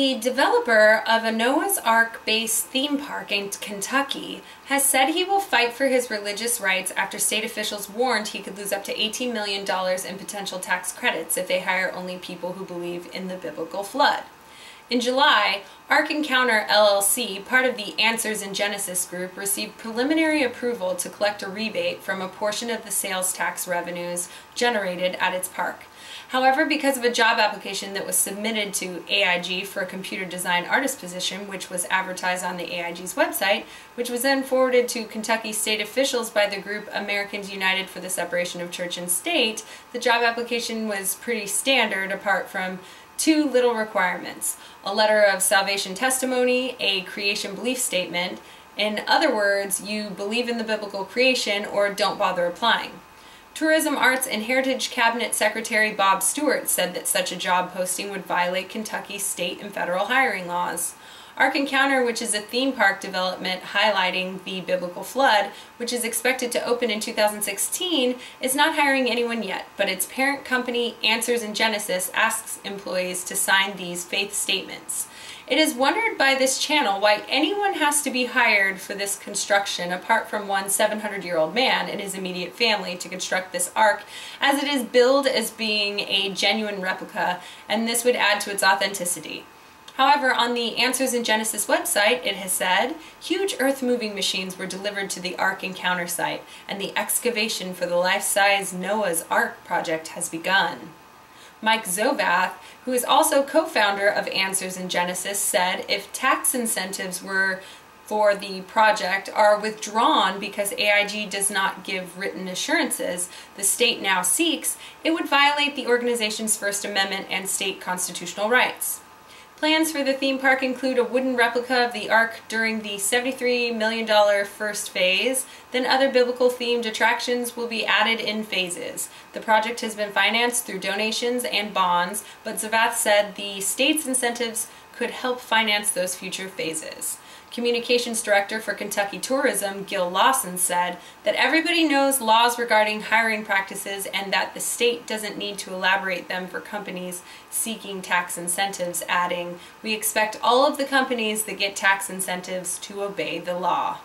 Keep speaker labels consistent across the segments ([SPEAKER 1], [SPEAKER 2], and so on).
[SPEAKER 1] The developer of a Noah's Ark-based theme park in Kentucky has said he will fight for his religious rights after state officials warned he could lose up to $18 million in potential tax credits if they hire only people who believe in the biblical flood. In July, Ark Encounter LLC, part of the Answers in Genesis group, received preliminary approval to collect a rebate from a portion of the sales tax revenues generated at its park. However, because of a job application that was submitted to AIG for a computer design artist position, which was advertised on the AIG's website, which was then forwarded to Kentucky state officials by the group Americans United for the Separation of Church and State, the job application was pretty standard apart from two little requirements: a letter of salvation testimony, a creation belief statement. In other words, you believe in the biblical creation or don't bother applying. Tourism, Arts, and Heritage Cabinet Secretary Bob Stewart said that such a job posting would violate Kentucky's state and federal hiring laws. Ark Encounter, which is a theme park development highlighting the biblical flood, which is expected to open in 2016, is not hiring anyone yet, but its parent company, Answers in Genesis, asks employees to sign these faith statements. It is wondered by this channel why anyone has to be hired for this construction apart from one 700-year-old man and his immediate family to construct this ark, as it is billed as being a genuine replica, and this would add to its authenticity. However, on the Answers in Genesis website, it has said, huge earth-moving machines were delivered to the Ark Encounter site, and the excavation for the life-size Noah's Ark project has begun. Mike Zovath, who is also co-founder of Answers in Genesis, said if tax incentives for the project are withdrawn because AIG does not give written assurances the state now seeks, it would violate the organization's First Amendment and state constitutional rights. Plans for the theme park include a wooden replica of the Ark during the $73 million first phase. Then other biblical-themed attractions will be added in phases. The project has been financed through donations and bonds, but Zavath said the state's incentives could help finance those future phases. Communications Director for Kentucky Tourism, Gil Lawson, said that everybody knows laws regarding hiring practices and that the state doesn't need to elaborate them for companies seeking tax incentives, adding, "We expect all of the companies that get tax incentives to obey the law."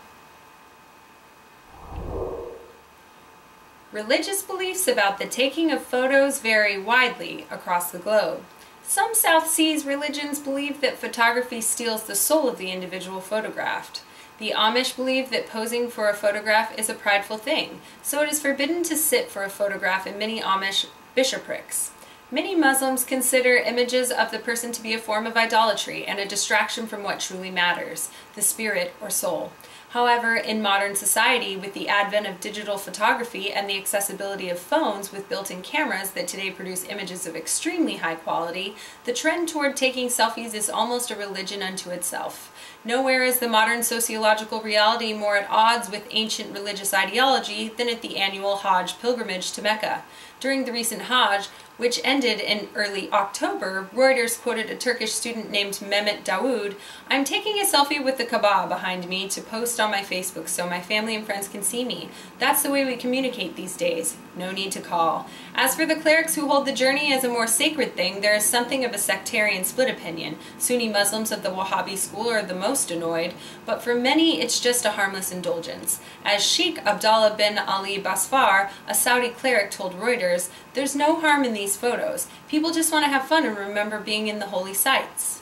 [SPEAKER 1] Religious beliefs about the taking of photos vary widely across the globe. Some South Seas religions believe that photography steals the soul of the individual photographed. The Amish believe that posing for a photograph is a prideful thing, so it is forbidden to sit for a photograph in many Amish bishoprics. Many Muslims consider images of the person to be a form of idolatry and a distraction from what truly matters, the spirit or soul. However, in modern society, with the advent of digital photography and the accessibility of phones with built-in cameras that today produce images of extremely high quality, the trend toward taking selfies is almost a religion unto itself. Nowhere is the modern sociological reality more at odds with ancient religious ideology than at the annual Hajj pilgrimage to Mecca. During the recent Hajj, which ended in early October, Reuters quoted a Turkish student named Mehmet Dawood, "I'm taking a selfie with the Kaaba behind me to post on my Facebook so my family and friends can see me. That's the way we communicate these days. No need to call." As for the clerics who hold the journey as a more sacred thing, there is something of a sectarian split opinion. Sunni Muslims of the Wahhabi school are the most annoyed, but for many it's just a harmless indulgence. As Sheikh Abdallah bin Ali Basfar, a Saudi cleric, told Reuters, "There's no harm in these photos. People just want to have fun and remember being in the holy sites."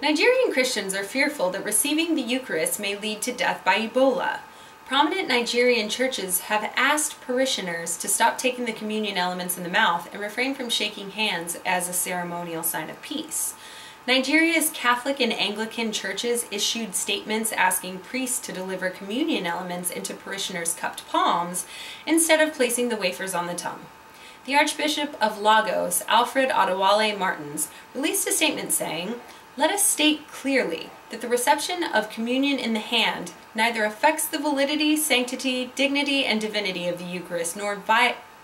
[SPEAKER 1] Nigerian Christians are fearful that receiving the Eucharist may lead to death by Ebola. Prominent Nigerian churches have asked parishioners to stop taking the communion elements in the mouth and refrain from shaking hands as a ceremonial sign of peace. Nigeria's Catholic and Anglican churches issued statements asking priests to deliver communion elements into parishioners' cupped palms instead of placing the wafers on the tongue. The Archbishop of Lagos, Alfred Adewale Martins, released a statement saying, "Let us state clearly that the reception of communion in the hand neither affects the validity, sanctity, dignity, and divinity of the Eucharist, nor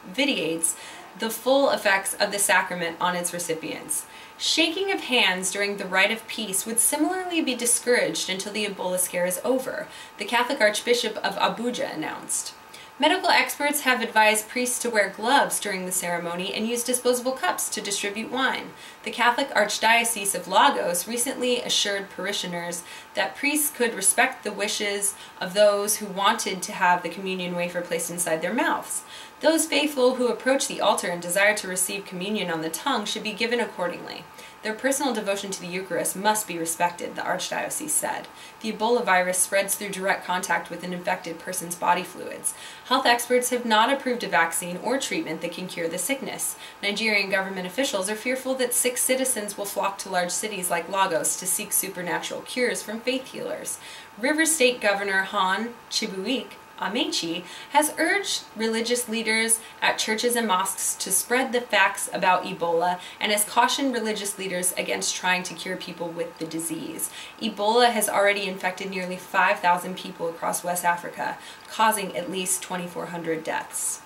[SPEAKER 1] vitiates the full effects of the sacrament on its recipients. Shaking of hands during the rite of peace would similarly be discouraged until the Ebola scare is over," the Catholic Archbishop of Abuja announced. Medical experts have advised priests to wear gloves during the ceremony and use disposable cups to distribute wine. The Catholic Archdiocese of Lagos recently assured parishioners that priests could respect the wishes of those who wanted to have the communion wafer placed inside their mouths. Those faithful who approach the altar and desire to receive communion on the tongue should be given accordingly. Their personal devotion to the Eucharist must be respected, the Archdiocese said. The Ebola virus spreads through direct contact with an infected person's body fluids. Health experts have not approved a vaccine or treatment that can cure the sickness. Nigerian government officials are fearful that sick citizens will flock to large cities like Lagos to seek supernatural cures from faith healers. River State Governor Han Chibuike Amechi has urged religious leaders at churches and mosques to spread the facts about Ebola and has cautioned religious leaders against trying to cure people with the disease. Ebola has already infected nearly 5,000 people across West Africa, causing at least 2,400 deaths.